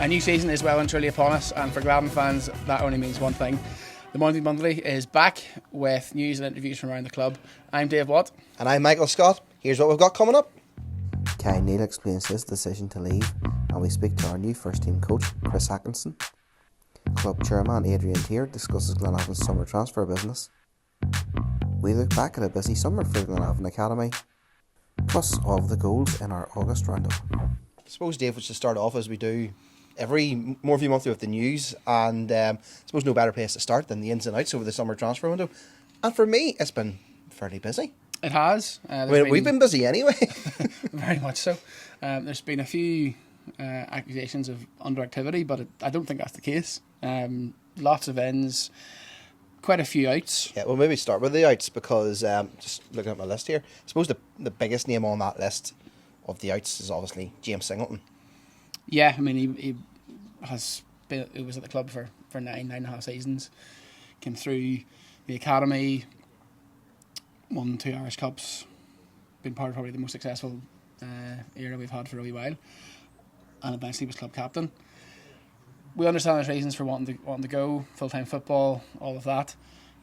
A new season is well and truly upon us, and for Glenavon fans, that only means one thing. The Mourneview Monthly is back with news and interviews from around the club. I'm Dave Watt. And I'm Michael Scott. Here's what we've got coming up. Kai Neal explains his decision to leave, and we speak to our new first team coach, Chris Atkinson. Club chairman Adrian Tier discusses Glenavon's summer transfer business. We look back at a busy summer for the Glenavon Academy, plus all of the goals in our August roundup. I suppose, Dave, we should start off as we do every Mourneview Monthly with the news, and I suppose no better place to start than the ins and outs over the summer transfer window. And for me, it's been fairly busy. It has. We've been busy anyway. Very much so. There's been a few accusations of underactivity, but I don't think that's the case. Lots of ins, quite a few outs. Yeah, well, maybe start with the outs because just looking at my list here, I suppose the biggest name on that list of the outs is obviously James Singleton. Yeah, I mean, he was at the club for 9.5 seasons. Came through the academy, won 2 Irish Cups, been part of probably the most successful era we've had for a wee while, and eventually was club captain. We understand his reasons for wanting to go, full-time football, all of that.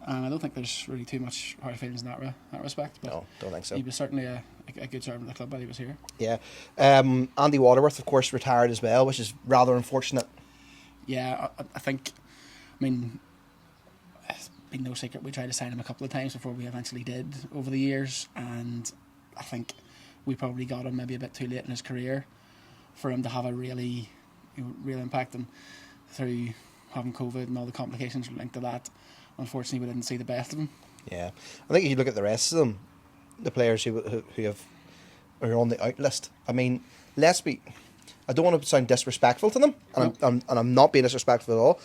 I don't think there's really too much hard feelings in that respect. But no, don't think so. He was certainly a good servant of the club while he was here. Yeah. Andy Waterworth, of course, retired as well, which is rather unfortunate. Yeah, I think, I mean, it's been no secret we tried to sign him a couple of times before we eventually did over the years, and I think we probably got him maybe a bit too late in his career for him to have a really real impact, and through having COVID and all the complications linked to that, unfortunately we didn't see the best of him. Yeah, I think if you look at the rest of them, the players who are on the out list, I mean, I don't want to sound disrespectful to them, and I'm not being disrespectful at all.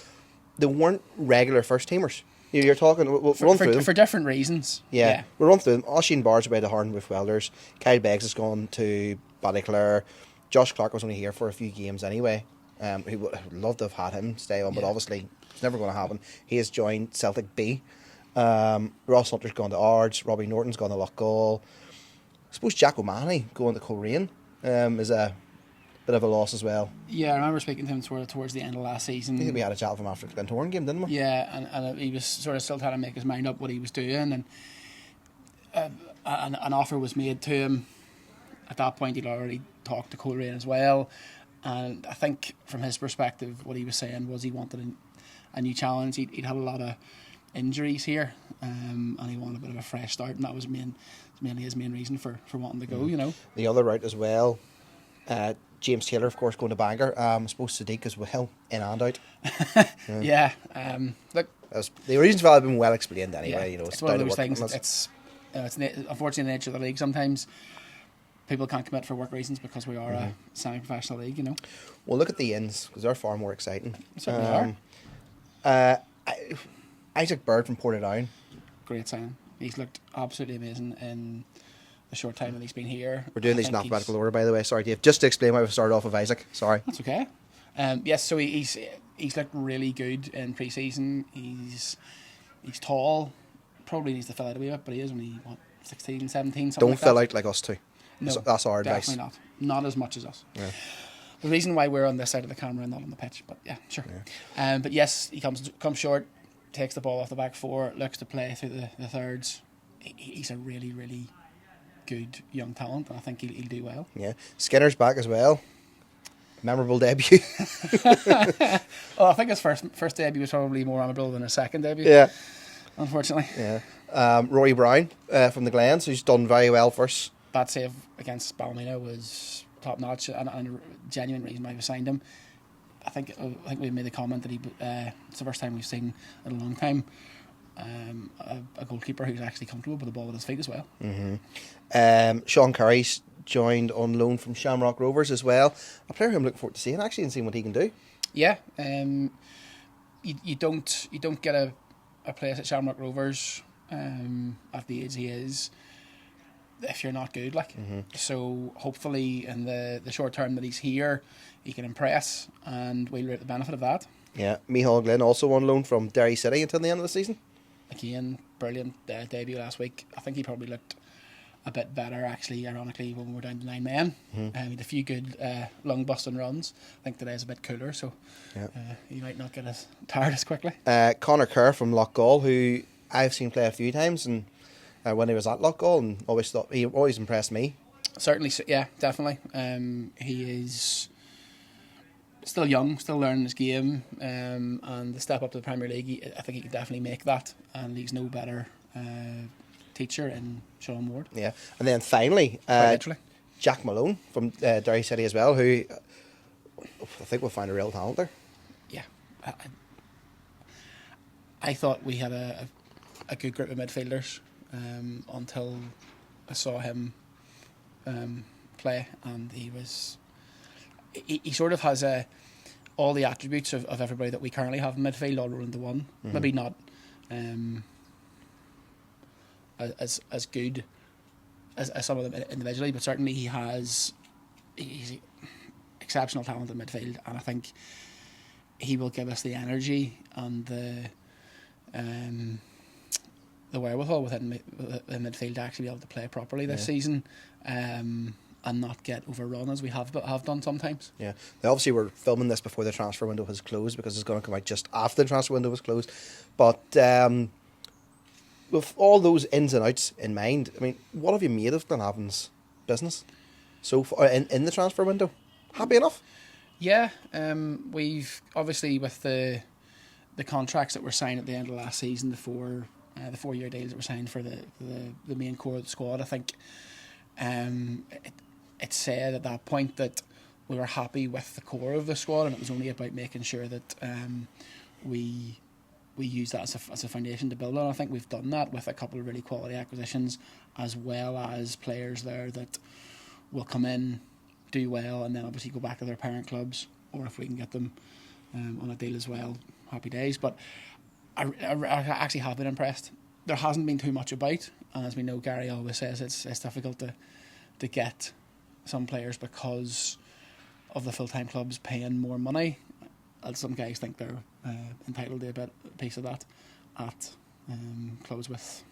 They weren't regular first teamers. You're talking, we'll run through them. For different reasons. Yeah. We'll run through them. Oisin Barr's away to Hardenwolf Welders. Kyle Beggs has gone to Ballyclare. Josh Clark was only here for a few games anyway. He would love to have had him stay on, but obviously it's never going to happen. He has joined Celtic B. Ross Hunter's gone to Ards. Robbie Norton's gone to Loughgall. I suppose Jack O'Mahony going to Coleraine is a bit of a loss as well. Yeah, I remember speaking to him towards the end of last season. I think we had a chat with him after the Glentoran game, didn't we? Yeah, and he was sort of still trying to make his mind up what he was doing, and an offer was made to him. At that point, he'd already talked to Coleraine as well, and I think from his perspective, what he was saying was he wanted a new challenge. He'd had a lot of injuries here, and he wanted a bit of a fresh start, and that was mainly his main reason for wanting to go. You know, the other route as well. James Taylor, of course, going to Bangor. I suppose Sadiq as well, in and out. Yeah. Look, the reasons for that have been well explained anyway. Yeah, you know, it's one of those things. It's unfortunately the nature of the league. Sometimes people can't commit for work reasons because we are a semi-professional league. You know. Well, look at the ins because they're far more exciting. They certainly are. Isaac Bird from Portadown. Great signing. He's looked absolutely amazing in the short time that he's been here. We're doing these in alphabetical order, by the way. Sorry, Dave. Just to explain why we started off with Isaac. Sorry. That's okay. Yes, so he's looked really good in pre-season. He's tall. Probably needs to fill out a wee bit, but he is only, 16, 17, something Don't like that. Don't fill out like us two. No, that's our advice. Definitely not. Not as much as us. Yeah. The reason why we're on this side of the camera and not on the pitch, but yeah, sure. Yeah. But yes, he comes short, takes the ball off the back four, looks to play through the thirds. He's a really, really good young talent, and I think he'll do well. Yeah, Skinner's back as well. Memorable debut. Well, I think his first debut was probably more memorable than his second debut. Yeah, unfortunately. Yeah. Rory Brown from the Glens, who's done very well for us. That save against Ballymena was top notch, and a genuine reason why we signed him. I think we made the comment that it's the first time we've seen in a long time a goalkeeper who's actually comfortable with the ball with his feet as well. Mm-hmm. Sean Curry's joined on loan from Shamrock Rovers as well. A player who I'm looking forward to seeing actually and seeing what he can do. Yeah, you don't get a place at Shamrock Rovers at the age he is if you're not good, like. So hopefully in the short term that he's here, he can impress, and we'll reap the benefit of that. Yeah, Micheál Glynn also on loan from Derry City until the end of the season. Again, brilliant debut last week. I think he probably looked a bit better, actually, ironically, when we were down to 9 men. He had a few good lung busting runs. I think today's a bit cooler, so he might not get as tired as quickly. Conor Kerr from Loughgall, who I've seen play a few times, and when he was at Loughgall, and always thought he always impressed me. Certainly, yeah, definitely. He is still young, still learning his game, and the step up to the Premier League, I think he can definitely make that, and he's no better teacher in Sean Ward. Yeah, and then finally, Jack Malone from Derry City as well, who I think will find a real talent there. Yeah, I thought we had a good group of midfielders until I saw him play, and he sort of has all the attributes of everybody that we currently have in midfield all rolled into one. Maybe not as good as some of them individually, but certainly he's exceptional talent in midfield, and I think he will give us the energy and the wherewithal within the midfield to actually be able to play properly this season, and not get overrun as we have done sometimes. Yeah, they obviously were filming this before the transfer window has closed, because it's going to come out just after the transfer window was closed. But with all those ins and outs in mind, I mean, what have you made of Glenavon's business so far in the transfer window? Happy enough? Yeah, we've obviously, with the contracts that were signed at the end of last season, the 4-year deals that were signed for the main core of the squad, I think it said at that point that we were happy with the core of the squad, and it was only about making sure that we use that as a foundation to build on. I think we've done that with a couple of really quality acquisitions, as well as players there that will come in, do well, and then obviously go back to their parent clubs, or if we can get them on a deal as well, happy days. But I actually have been impressed. There hasn't been too much about, and as we know, Gary always says it's difficult to get some players because of the full-time clubs paying more money. Some guys think they're entitled to a piece of that at clubs with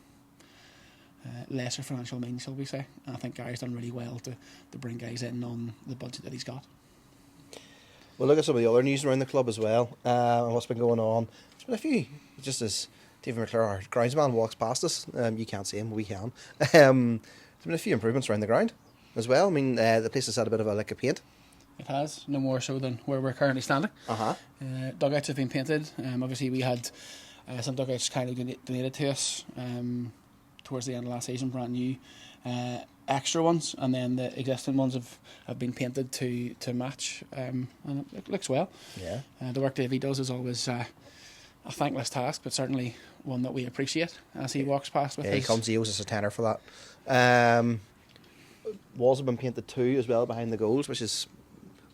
lesser financial means, shall we say. And I think Gary's done really well to bring guys in on the budget that he's got. We'll look at some of the other news around the club as well, and what's been going on. There's been a few, just as David McClure, our groundsman, walks past us. You can't see him, we can. There's been a few improvements around the ground as well. I mean, the place has had a bit of a lick of paint. It has, no more so than where we're currently standing. Dugouts have been painted. Obviously, we had some dugouts kindly donated to us towards the end of last season, brand new extra ones, and then the existing ones have been painted to match, and it looks well. Yeah. The work Davey does is always a thankless task, but certainly one that we appreciate as he walks past with he comes, he owes us a tenner for that. Walls have been painted too as well behind the goals, which is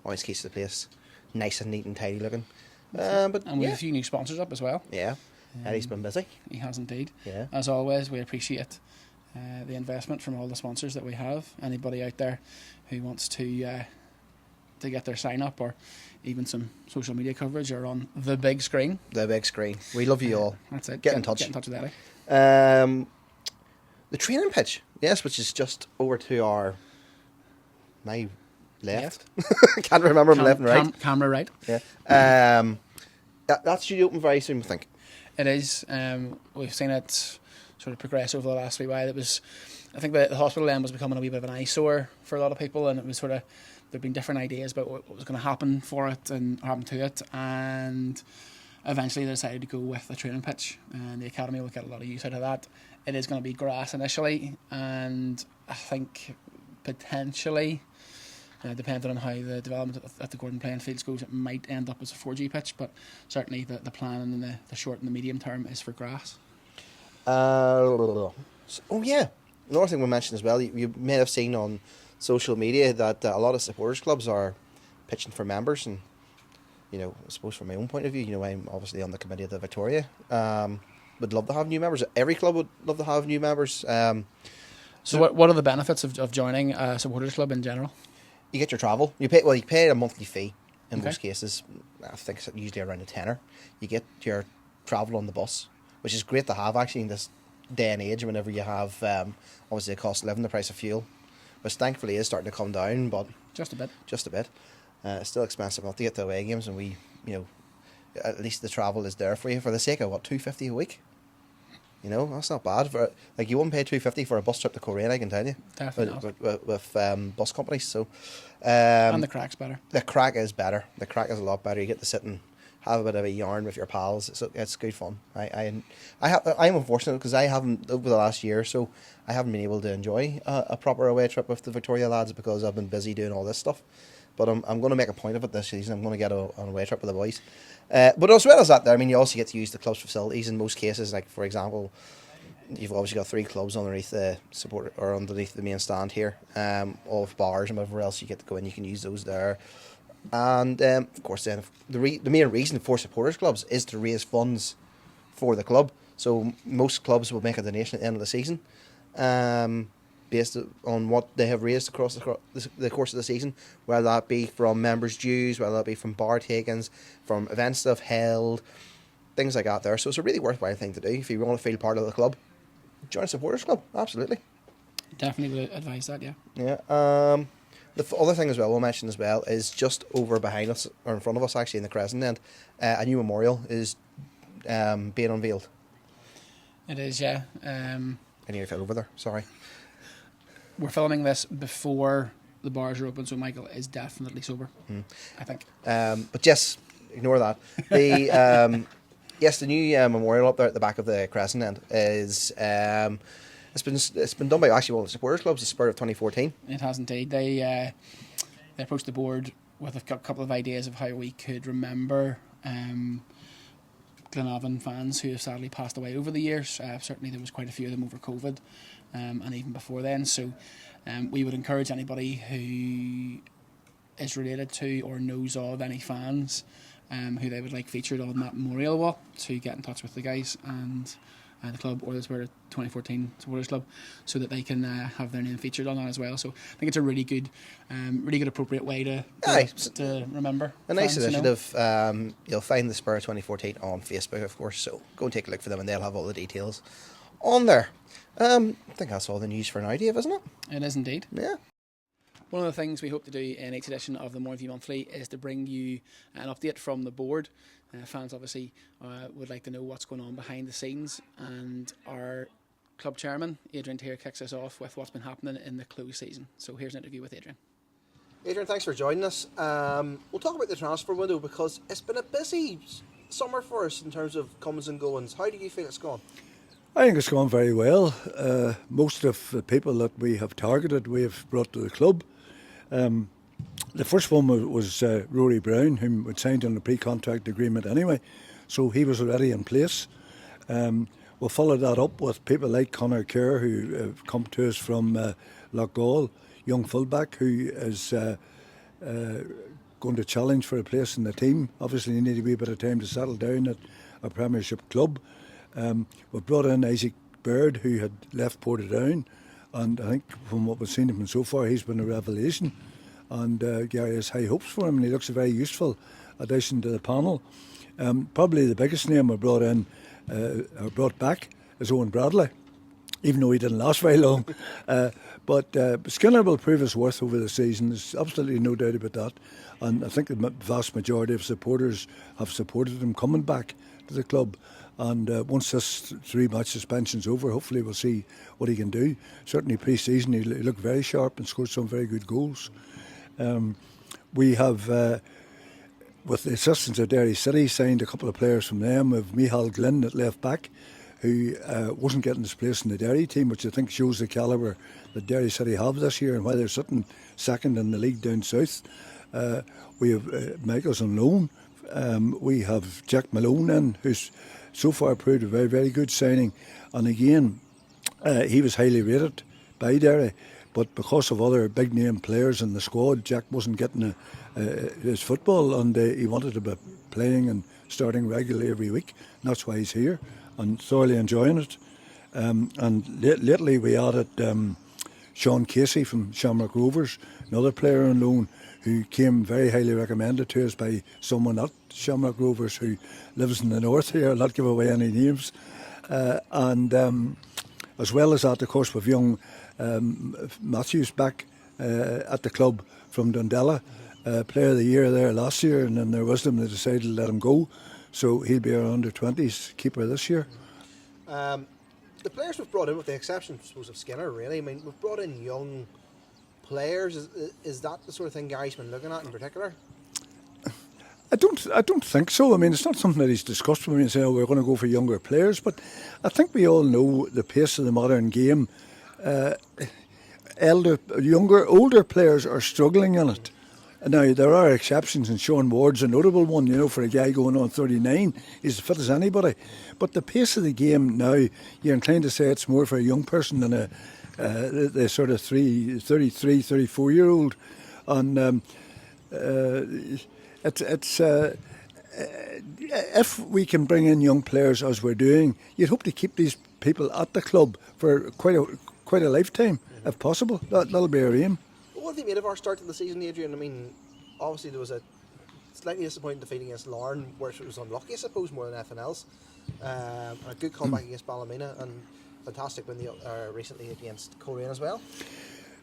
always keeps the place nice and neat and tidy looking. And we have a few new sponsors up as well. Yeah, Eddie's been busy. He has indeed. Yeah. As always, we appreciate the investment from all the sponsors that we have. Anybody out there who wants to get their sign up, or even some social media coverage, or on the big screen. The big screen. We love you all. That's it. Get in touch. Get in touch with Eddie. The training pitch, yes, which is just over to my left. Can't remember my left and right. Camera right. Yeah. That's due to open very soon, I think. It is. We've seen it sort of progress over the last wee while. I think the hospital end was becoming a wee bit of an eyesore for a lot of people, and it was sort of, there'd been different ideas about what was going to happen for it and happen to it, and eventually they decided to go with the training pitch, and the academy will get a lot of use out of that. It is going to be grass initially, and I think potentially, depending on how the development at the Gordon playing fields goes, it might end up as a 4G pitch, but certainly the plan in the short and the medium term is for grass. Oh yeah, another thing we mentioned as well, you may have seen on social media that a lot of supporters clubs are pitching for members, and I suppose from my own point of view, I'm obviously on the committee of the Victoria, would love to have new members. Every club would love to have new members. So what are the benefits of joining a supporters club in general? You get your travel. You pay a monthly fee in most cases. I think it's usually around a tenner. You get your travel on the bus, which is great to have actually in this day and age whenever you have obviously the cost of living, the price of fuel, which thankfully is starting to come down, but Just a bit. It's still expensive enough to get to away games, and we, at least the travel is there for you for the sake of what, $250 a week. That's not bad. For you wouldn't pay $250 for a bus trip to Korea, I can tell you. Definitely with bus companies. So, and the crack's better. The crack is better. The crack is a lot better. You get to sit and have a bit of a yarn with your pals. It's good fun. I'm unfortunate because I haven't, over the last year or so, I haven't been able to enjoy a proper away trip with the Victoria lads because I've been busy doing all this stuff. But I'm going to make a point of it this season. I'm going to get an away trip with the boys. But as well as that, you also get to use the club's facilities in most cases. Like, for example, you've obviously got 3 clubs underneath the support or underneath the main stand here. All of bars and whatever else you get to go in, you can use those there. And of course, then the main reason for supporters clubs is to raise funds for the club. So most clubs will make a donation at the end of the season, based on what they have raised across the course of the season, whether that be from members' dues, whether that be from bar takings, from events that have held, things like that there. So it's a really worthwhile thing to do if you want to feel part of the club. Join a supporters club, absolutely. Definitely would advise that, yeah. Yeah. The other thing as well we'll mention as well is just over behind us, or in front of us actually in the Crescent end, a new memorial is being unveiled. It is, yeah. I nearly fell over there, sorry. We're filming this before the bars are open, so Michael is definitely sober, I think. But yes, ignore that. The yes, the new memorial up there at the back of the Crescent end is it's been done by actually one of the supporters clubs, the Spirit of 2014. It has indeed. They approached the board with a couple of ideas of how we could remember Glenavon fans who have sadly passed away over the years. Certainly there was quite a few of them over COVID, and even before then. So we would encourage anybody who is related to or knows of any fans who they would like featured on that memorial wall to get in touch with the guys and the club or the Spirit of 2014 Supporters Club, so that they can have their name featured on that as well. So I think it's a really good appropriate way to remember. A nice initiative. You'll find the Spirit 2014 on Facebook, of course, so go and take a look for them and they'll have all the details on there. I think that's all the news for now, Dave, isn't it? It is indeed. Yeah. One of the things we hope to do in each edition of the Mourneview Monthly is to bring you an update from the board. Fans obviously would like to know what's going on behind the scenes, and our club chairman, Adrian Tier, kicks us off with what's been happening in the close season. So here's an interview with Adrian. Adrian, thanks for joining us. We'll talk about the transfer window because it's been a busy summer for us in terms of comings and goings. How do you feel it's gone? I think it's gone very well. Most of the people that we have targeted, we have brought to the club. The first one was Rory Brown, whom we'd signed on a pre-contract agreement anyway, so he was already in place. We'll follow that up with people like Conor Kerr, who have come to us from Loughgall, young fullback, who is going to challenge for a place in the team. Obviously, you need a wee bit of time to settle down at a Premiership club. We've brought in Isaac Baird, who had left Portadown, and I think from what we've seen of him so far, he's been a revelation. And Gary has high hopes for him, and he looks a very useful addition to the panel. Probably the biggest name we brought in, or brought back, is Owen Bradley, even though he didn't last very long. But Skinner will prove his worth over the season. There's absolutely no doubt about that. And I think the vast majority of supporters have supported him coming back to the club. And once this 3-match suspension's over, hopefully we'll see what he can do. Certainly pre-season he looked very sharp and scored some very good goals. We have, with the assistance of Derry City, signed a couple of players from them. We have Michal Glynn at left back, who wasn't getting his place in the Derry team, which I think shows the calibre that Derry City have this year, and why they're sitting second in the league down south. We have Michael's on loan. We have Jack Malone in, who's so far proved a very, very good signing. And again, he was highly rated by Derry, but because of other big name players in the squad, Jack wasn't getting his football, and he wanted to be playing and starting regularly every week. And that's why he's here and thoroughly enjoying it. And lately we added Sean Casey from Shamrock Rovers, another player on loan who came very highly recommended to us by someone at Shamrock Rovers who lives in the north here. I'll not give away any names. And As well as that, of course, with young Matthews back at the club from Dundela, player of the year there last year, and in their wisdom they decided to let him go. So he'll be our under-20s keeper this year. The players we've brought in, with the exception, I suppose, of Skinner, really, I mean, we've brought in young players. Is that the sort of thing Gary's been looking at in particular? I don't think so. I mean, it's not something that he's discussed with me and saying, oh, we're going to go for younger players. But I think we all know the pace of the modern game. Older players are struggling in it. Now, there are exceptions, and Sean Ward's a notable one, you know, for a guy going on 39. He's as fit as anybody. But the pace of the game now, you're inclined to say it's more for a young person than the sort of 33, 34-year-old. And if we can bring in young players as we're doing, you'd hope to keep these people at the club for quite a lifetime, if possible. That'll be our aim. What have you made of our start to the season, Adrian? I mean, obviously there was a slightly disappointing defeat against Larne, where it was unlucky, I suppose, more than anything else. A good comeback against Ballymena, and fantastic win recently against Coleraine as well.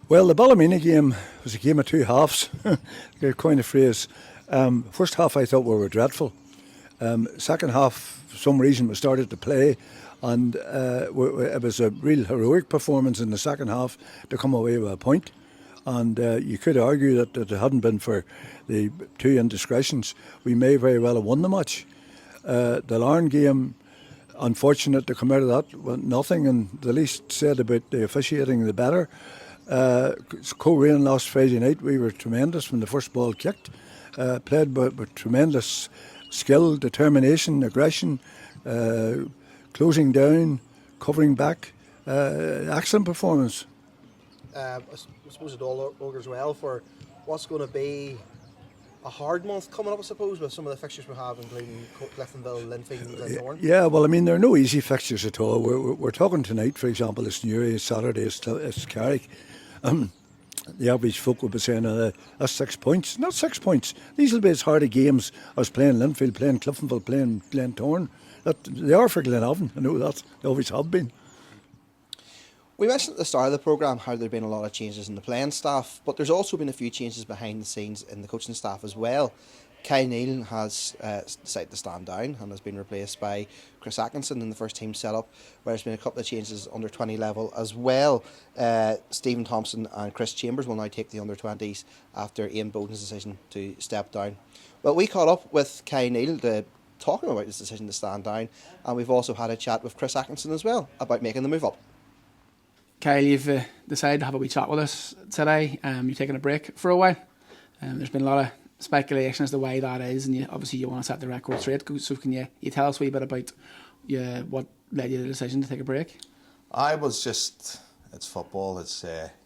Well, the Ballymena game was a game of two halves, coin a phrase. First half I thought we were dreadful. Second half, for some reason, we started to play, and it was a real heroic performance in the second half to come away with a point. And you could argue that if it hadn't been for the two indiscretions, we may very well have won the match. The Larne game, unfortunate to come out of that with nothing, and the least said about the officiating, the better. Coleraine lost Friday night. We were tremendous when the first ball kicked. Played with tremendous skill, determination, aggression, closing down, covering back. Excellent performance. I suppose it all augurs well for what's going to be a hard month coming up, I suppose, with some of the fixtures we have, including Cliftonville, Linfield and Glenavon. Yeah, well, I mean, there are no easy fixtures at all. We're talking tonight, for example, it's Newry, it's Saturday, it's Carrick. The average folk will be saying, that's 6 points. Not 6 points. These will be as hard a games as playing Linfield, playing Cliftonville, playing Glentoran. They are for Glenavon, I know that. They always have been. We mentioned at the start of the programme how there have been a lot of changes in the playing staff, but there's also been a few changes behind the scenes in the coaching staff as well. Kyle Neal has decided to stand down and has been replaced by Chris Atkinson in the first team setup, where there's been a couple of changes under 20 level as well. Stephen Thompson and Chris Chambers will now take the under 20s after Ian Bowden's decision to step down. Well, we caught up with Kyle Neal to talk about his decision to stand down, and we've also had a chat with Chris Atkinson as well about making the move up. Kyle, you've decided to have a wee chat with us today. You're taking a break for a while. There's been a lot of speculation as to why that is, and you want to set the record straight. So can you tell us a wee bit about what led you to the decision to take a break? I was just, it's football,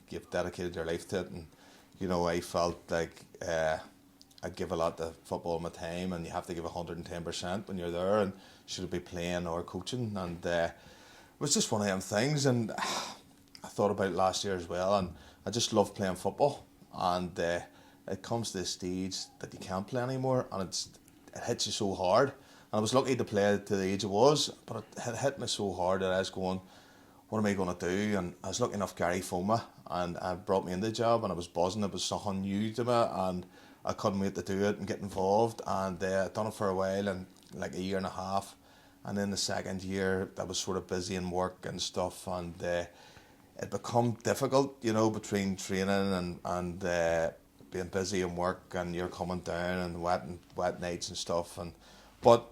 you've dedicated your life to it, and I felt like I give a lot to football my time, and you have to give 110% when you're there, and should it be playing or coaching, and it was just one of them things. And I thought about it last year as well, and I just love playing football, and it comes to the stage that you can't play anymore, and it hits you so hard. And I was lucky to play to the age it was, but it hit me so hard that I was going, what am I going to do? And I was lucky enough Gary phoned me and brought me in the job, and I was buzzing. It was something new to me, and I couldn't wait to do it and get involved. And I'd done it for a while, and like a year and a half. And then the second year, I was sort of busy in work and stuff, and it become difficult, between training and being busy in work, and you're coming down and wet nights and stuff. But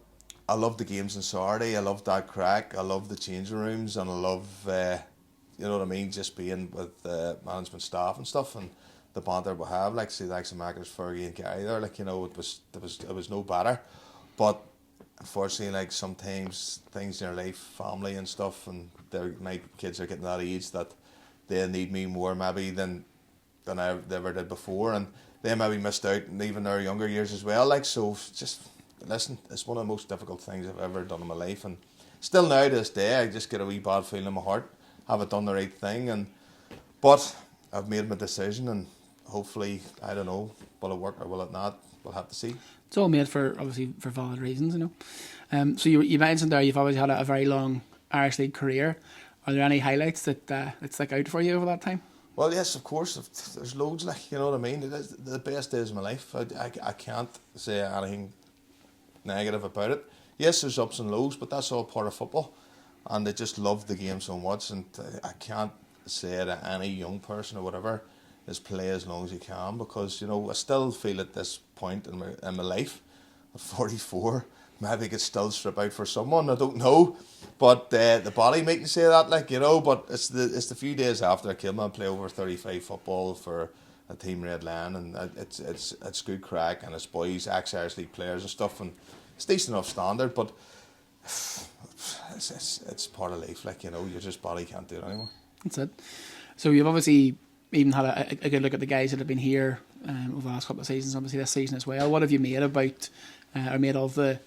I love the games on Saturday. I love that crack. I love the changing rooms, and I love just being with the management staff and stuff, and the banter we have. Like see, like some Magnus, Fergie, and Gary there. It was no better. But unfortunately, like sometimes things in your life, family and stuff, and my kids are getting that age that they need me more maybe than I ever did before, and they maybe missed out in even their younger years as well. So just listen, it's one of the most difficult things I've ever done in my life, and still now to this day I just get a wee bad feeling in my heart. Have I done the right thing? But I've made my decision, and hopefully, I don't know, will it work or will it not? We'll have to see. It's all made for valid reasons, So you mentioned there you've always had a very long Irish League career. Are there any highlights that stick out for you over that time? Well, yes, of course. There's loads, like, you know what I mean. It is the best days of my life. I can't say anything negative about it. Yes, there's ups and lows, but that's all part of football. And I just love the game so much, and I can't say to any young person or whatever is play as long as you can, because, you know, I still feel at this point in my life, at 44, maybe I could still strip out for someone, I don't know, but the body mightn't say that, like, you know. But it's the few days after I came and play over 35 football for a team Red Lion, and it's good crack, and it's boys, ex-Irish League players and stuff, and it's decent enough standard, but it's part of life, like, you know. Your just body can't do it anymore. That's it. So you've obviously even had a good look at the guys that have been here over the last couple of seasons, obviously this season as well. What have you made about or made of the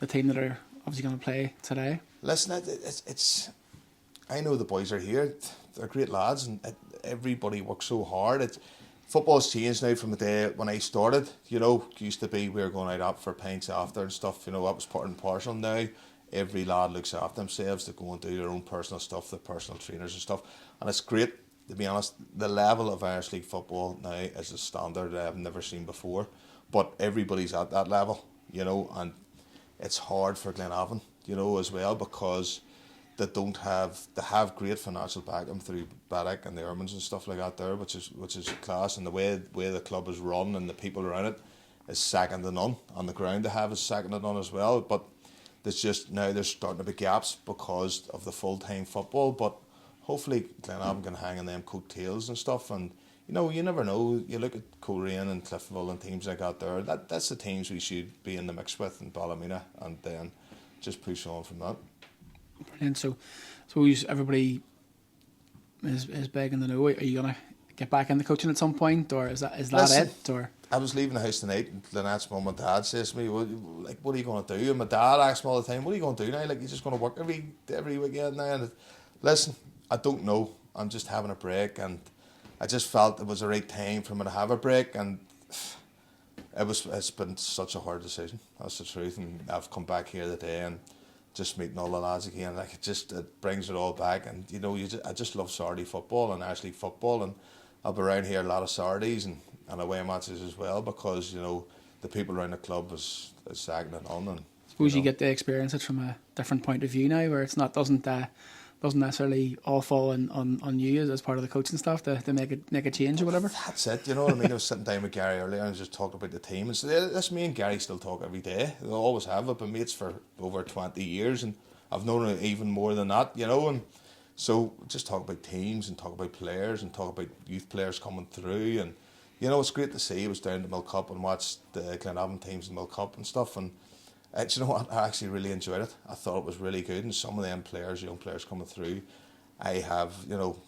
team that are obviously going to play today? Listen, it's I know the boys are here. They're great lads, and everybody works so hard. Football's changed now from the day when I started. You know, it used to be we were going out up for pints after and stuff. You know, that was part and parcel. Now every lad looks after themselves. They go and do their own personal stuff, their personal trainers and stuff, and it's great. To be honest, the level of Irish League football now is a standard I've never seen before. But everybody's at that level, you know, and it's hard for Glenavon, you know, as well, because they have great financial backing through Baddock and the Ermines and stuff like that there, which is class, and the way the club is run and the people around it is second to none. On the ground they have is second to none as well. But there's just now there's starting to be gaps because of the full-time football. But hopefully Glenavon can hang on them coattails and stuff, and you know, you never know. You look at Coleraine and Cliftonville and teams like that there. That's the teams we should be in the mix with, in Ballymena, and then just push on from that. Brilliant. So, suppose everybody is begging to know: are you gonna get back into coaching at some point, or is that Listen, it? Or I was leaving the house tonight, and Lynette's mum and dad says to me, "What are you going to do?" And my dad asks me all the time, "What are you going to do now? Like, you're just going to work every weekend now?" And listen, I don't know. I'm just having a break, and I just felt it was the right time for me to have a break, and it's been such a hard decision. That's the truth. And I've come back here today and just meeting all the lads again. Like, it brings it all back, and you know, I just love Saturday football and Irish League football, and I'll be around here a lot of Saturdays and away matches as well, because you know the people around the club is sagging it on. And suppose you get to experience it from a different point of view now, where it's not doesn't necessarily all fall on you as part of the coaching staff to make a change or whatever. That's it, you know what I mean. I was sitting down with Gary earlier and just talked about the team, and so this me and Gary still talk every day. We always have. I've been mates for over 20 years, and I've known her even more than that, you know. And so just talk about teams and talk about players and talk about youth players coming through, and you know, it's great to see. I was down to Mill Cup and watched the Glenavon teams in Mill Cup and stuff, and you know what, I actually really enjoyed it. I thought it was really good, and some of them players, young players coming through, I have, you know,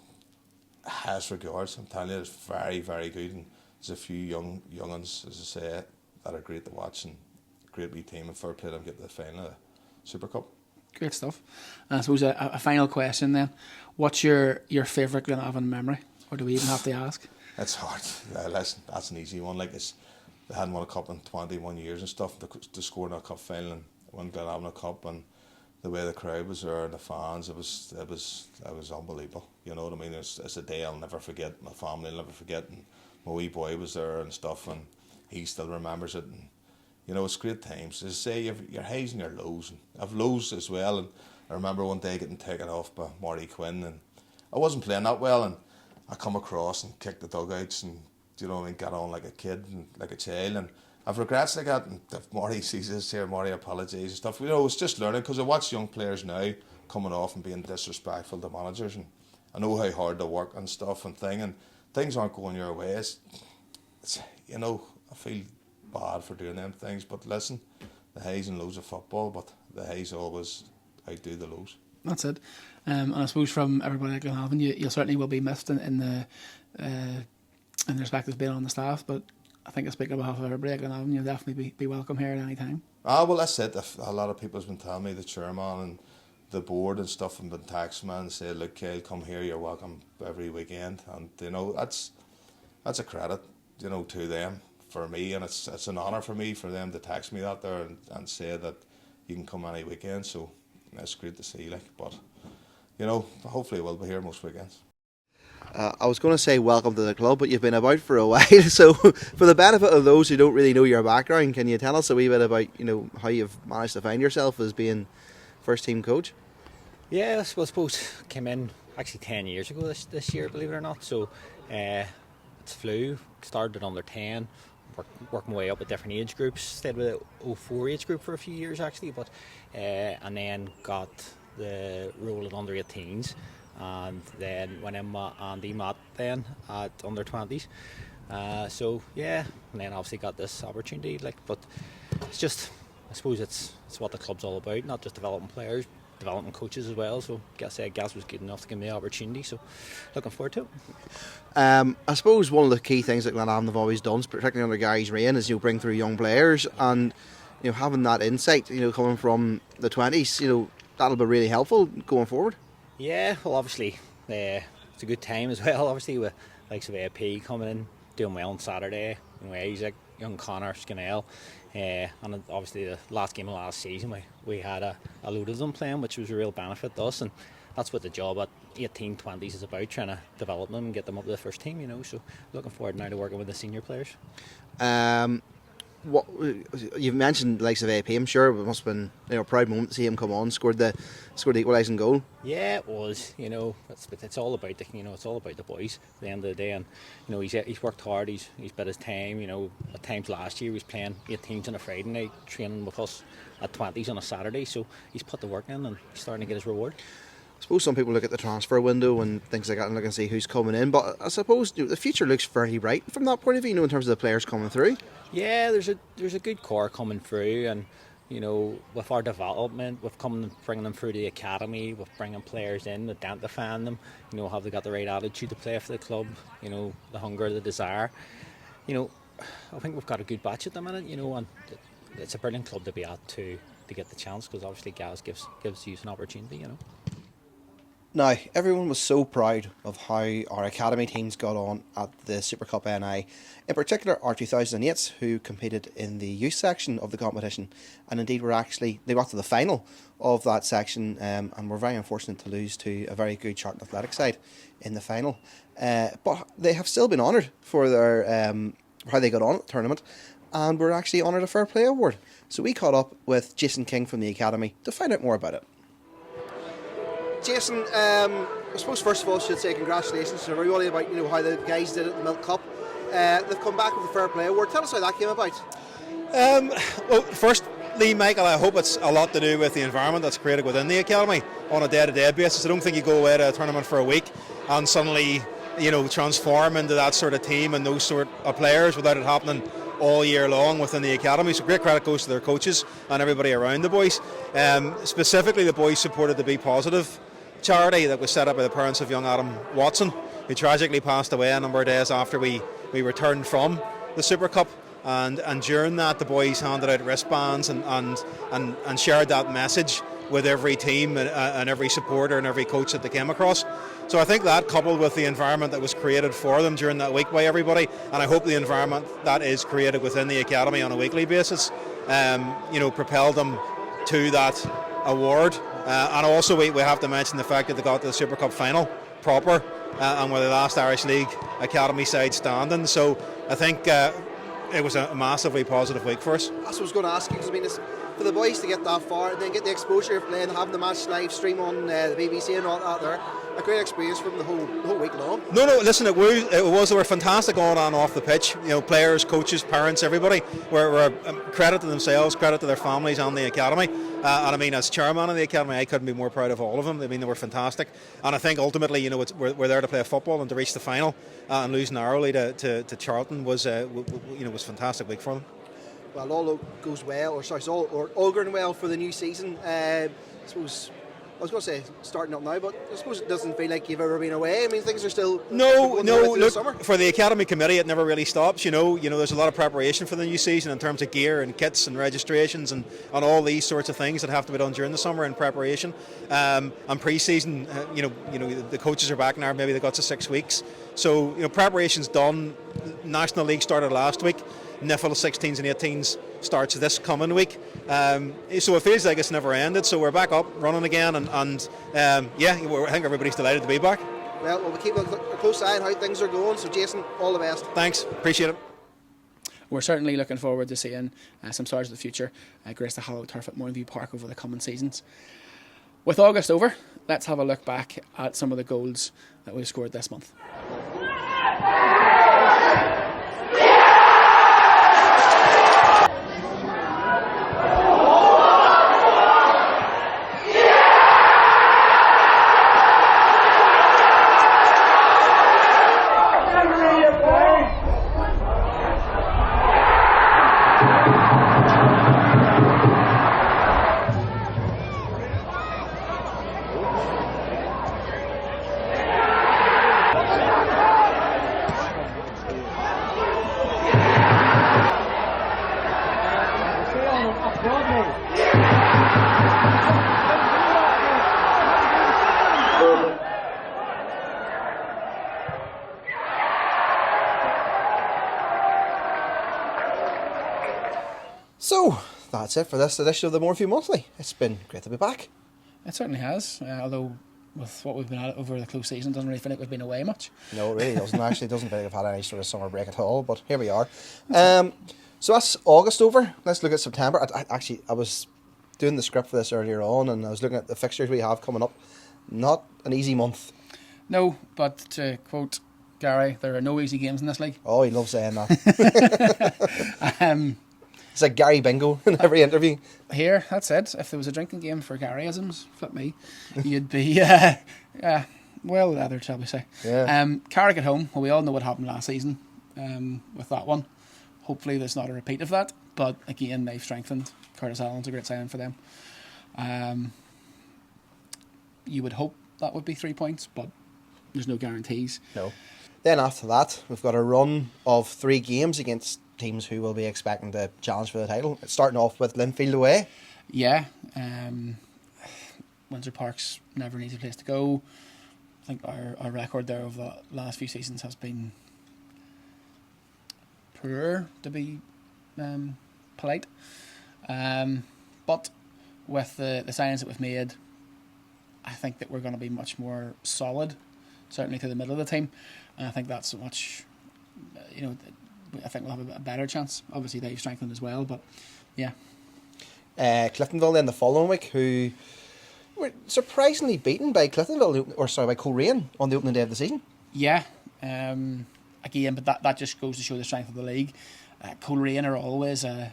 highest regards. I'm telling you, it's very, very good, and there's a few young uns, as I say, that are great to watch, and great wee team, and fair play to them get to the final of the Super Cup. Great stuff. And I suppose a final question then: what's your favourite Glenavon memory, or do we even have to ask? It's hard. Listen, that's an easy one. Like, they hadn't won a cup in 21 years and stuff. They scored in a cup final and won Glenavon a cup, and the way the crowd was there and the fans, it was unbelievable. You know what I mean? It's a day I'll never forget. My family will never forget. And my wee boy was there and stuff, and he still remembers it. And you know, it's great times. As I say, your highs and your lows. And I've lows as well. And I remember one day getting taken off by Marty Quinn, and I wasn't playing that well, and I come across and kicked the dugouts, and you know what I mean, got on like a kid and like a child, and I've regrets like that. And if Marty sees this here, Marty apologises and stuff. You know, it's just learning, because I watch young players now coming off and being disrespectful to managers, and I know how hard they work and stuff and things aren't going your way. It's you know, I feel bad for doing them things, but listen, the highs and lows of football, but the highs always outdo the lows. That's it. And I suppose from everybody at Glenavon, you certainly will be missed in the respect of being on the staff, but I think I speak on behalf of everybody at Glenavon, you'll definitely be welcome here at any time. Well, that's it. A lot of people have been telling me, the chairman and the board and stuff, have been texting me and say, look, Kyle, come here, you're welcome every weekend. And you know, that's a credit, you know, to them, for me, and it's an honour for me for them to text me that there and say that you can come any weekend. So it's great to see, like, but hopefully we'll be here most weekends. I was going to say welcome to the club, but you've been about for a while. So, for the benefit of those who don't really know your background, can you tell us a wee bit about how you've managed to find yourself as being first team coach? Yeah, I suppose came in actually 10 years ago this year, believe it or not. So it's flew. Started under 10, worked my way up with different age groups. Stayed with the 04 age group for a few years actually, but and then got the role at under 18s. And then went in with Andy Matt then at under 20s. So yeah, and then obviously got this opportunity. But it's just, I suppose it's what the club's all about, not just developing players, developing coaches as well. So Gaz was good enough to give me the opportunity. So looking forward to it. I suppose one of the key things that Glenavon have always done, particularly under Gary's reign, is bring through young players, and having that insight, coming from the 20s, that'll be really helpful going forward. Yeah, well, obviously, it's a good time as well. Obviously, with likes of AP coming in, doing well on Saturday. Isaac, young Connor, Scannell, and obviously the last game of last season, we had a load of them playing, which was a real benefit to us, and that's what the job at 18, 20s is about, trying to develop them and get them up to the first team. So looking forward now to working with the senior players. What you've mentioned, the likes of AP, I'm sure it must have been a proud moment to see him come on, scored the equalising goal. Yeah, it was. It's all about it's all about the boys at the end of the day, and he's worked hard. He's bit his time. At times last year he was playing 18s on a Friday night, training with us at 20s on a Saturday. So he's put the work in and he's starting to get his reward. I suppose some people look at the transfer window and things like that and look and see who's coming in, but I suppose the future looks fairly bright from that point of view, in terms of the players coming through. Yeah, there's a good core coming through, and with our development, with bringing them through the academy, with bringing players in, identifying them, have they got the right attitude to play for the club, the hunger, the desire. I think we've got a good batch at the minute, and it's a brilliant club to be at to get the chance, because obviously Gaz gives you an opportunity. Now, everyone was so proud of how our academy teams got on at the Super Cup NI, in particular our 2008s, who competed in the youth section of the competition, and indeed they got to the final of that section, and were very unfortunate to lose to a very good Charlton Athletic side in the final. But they have still been honoured for their how they got on at the tournament, and were actually honoured a Fair Play Award. So we caught up with Jason King from the academy to find out more about it. Jason, I suppose first of all I should say congratulations to everybody about how the guys did it at the Milk Cup. They've come back with the Fair Play Award. Tell us how that came about. Well, firstly, Michael, I hope it's a lot to do with the environment that's created within the academy on a day-to-day basis. I don't think you go away to a tournament for a week and suddenly transform into that sort of team and those sort of players without it happening all year long within the academy. So great credit goes to their coaches and everybody around the boys. Specifically, the boys supported the Be Positive charity that was set up by the parents of young Adam Watson, who tragically passed away a number of days after we returned from the Super Cup. And during that, the boys handed out wristbands and shared that message with every team and every supporter and every coach that they came across. So I think that, coupled with the environment that was created for them during that week by everybody, and I hope the environment that is created within the academy on a weekly basis, propelled them to that award. And also we have to mention the fact that they got to the Super Cup final proper, and were the last Irish League academy side standing. So I think it was a massively positive week for us. That's what I was going to ask you, because for the boys to get that far and then get the exposure of playing, having the match live stream on the BBC and all that there, a great experience for them the whole week long. No, listen, it was. They were fantastic on and off the pitch. Players, coaches, parents, everybody were credit to themselves, credit to their families and the academy. And as chairman of the academy, I couldn't be more proud of all of them. They were fantastic. And I think ultimately, we're there to play football and to reach the final, and losing narrowly to Charlton was a fantastic week for them. Well, all goes well, all going well for the new season. I suppose I was going to say starting up now, but I suppose it doesn't feel like you've ever been away. I mean, things are still look, for the academy committee, it never really stops. There's a lot of preparation for the new season in terms of gear and kits and registrations and all these sorts of things that have to be done during the summer in preparation. And pre-season, the coaches are back now. Maybe they got to 6 weeks. So preparation's done. National League started last week. NIFL 16s and 18s starts this coming week. So it feels like it's never ended. So we're back up running again, and I think everybody's delighted to be back. Well, we'll keep a close eye on how things are going. So, Jason, all the best. Thanks, appreciate it. We're certainly looking forward to seeing some stars of the future grace the hallowed turf at Mourneview Park over the coming seasons. With August over, let's have a look back at some of the goals that we've scored this month. So, that's it for this edition of the Mourneview Monthly. It's been great to be back. It certainly has, although with what we've been at over the close season, it doesn't really feel like we've been away much. No, it really doesn't. Actually, it doesn't feel like I've had any sort of summer break at all, but here we are. So that's August over. Let's look at September. I was doing the script for this earlier on, and I was looking at the fixtures we have coming up. Not an easy month. No, but to quote Gary, there are no easy games in this league. Oh, he loves saying that. It's like Gary Bingo in every interview. Here, that's it. If there was a drinking game for Garyisms, flip me, you'd be well leathered, shall we say. Yeah. Carrick at home. Well, we all know what happened last season with that one. Hopefully there's not a repeat of that. But again, they've strengthened. Curtis Allen's a great signing for them. You would hope that would be 3 points, but there's no guarantees. No. Then after that, we've got a run of 3 games against teams who will be expecting to challenge for the title. It's starting off with Linfield away. Yeah. Windsor Park's never an easy place to go. I think our record there over the last few seasons has been poor, to be polite. But with the signings that we've made, I think that we're going to be much more solid, certainly to the middle of the team. And I think that's much, I think we'll have a better chance. Obviously, they've strengthened as well, but yeah. Cliftonville then the following week, who were surprisingly beaten by by Coleraine on the opening day of the season. Yeah. Again, but that just goes to show the strength of the league. Coleraine are always a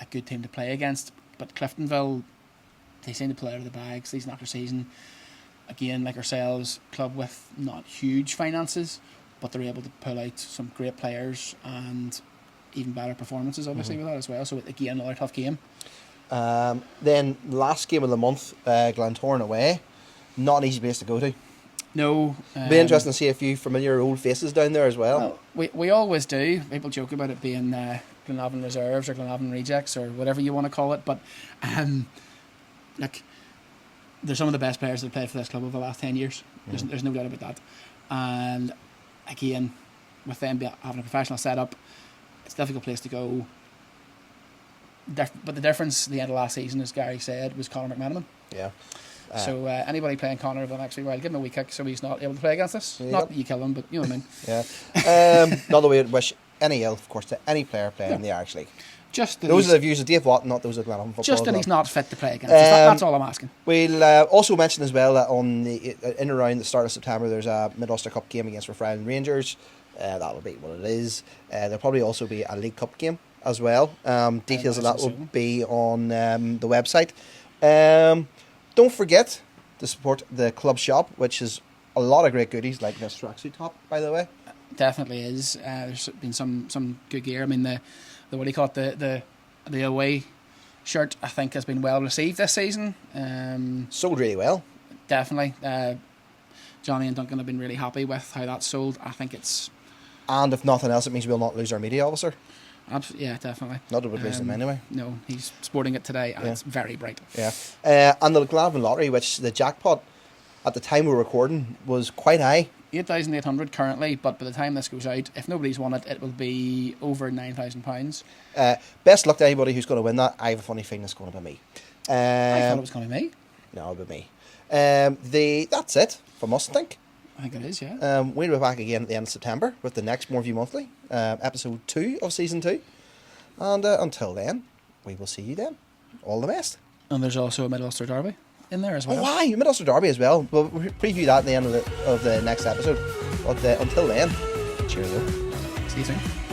good team to play against, but Cliftonville, they seem to play out of the bag season after season. Again, like ourselves, club with not huge finances, but they're able to pull out some great players and even better performances, obviously, with that as well. So, again, another tough game. Then, last game of the month, Glentoran away. Not an easy place to go to. No. Be interesting to see a few familiar old faces down there as well. We always do. People joke about it being Glenavon Reserves or Glenavon Rejects or whatever you want to call it, but they're some of the best players that have played for this club over the last 10 years. There's no doubt about that. And again, with them having a professional setup, it's a difficult place to go. But the difference at the end of last season, as Gary said, was Conor McManaman. Yeah. So anybody playing Conor over the next week, well, give him a wee kick so he's not able to play against us. Yeah. Not that you kill him, but you know what I mean. Yeah. Not that we would wish any ill, of course, to any player playing in the Irish League. Those are the views of Dave Watt, not those of Glenavon football. Just that he's not fit to play against us. That's all I'm asking. We'll also mention as well that on in and around the start of September, there's a Mid-Ulster Cup game against Rathfriland Rangers. That'll be what it is. There'll probably also be a League Cup game as well. Details of that will be on the website. Don't forget to support the club shop, which is a lot of great goodies, like this tracksuit top, by the way. Definitely is. There's been some good gear. I mean, the what do you call it, the away shirt, I think, has been well received this season. Sold really well. Definitely. Johnny and Duncan have been really happy with how that's sold. I think it's... And if nothing else, it means we'll not lose our media officer. Yeah, definitely. Not to replace them anyway. No, he's sporting it today, and it's very bright. Yeah. And the Glenavon lottery, which the jackpot at the time we were recording was quite high. 8,800 currently, but by the time this goes out, if nobody's won it, it will be over £9,000. Best luck to anybody who's going to win that. I have a funny feeling it's going to be me. I thought it was going to be me. No, it'll be me. That's it from us, I think. I think it is, yeah. We'll be back again at the end of September with the next Mourneview Monthly, episode 2 of season 2. And until then, we will see you then. All the best. And there's also a Mid-Ulster Derby in there as well. Oh, why? Mid-Ulster Derby as well. We'll preview that at the end of the next episode. But until then, cheerio. See you soon.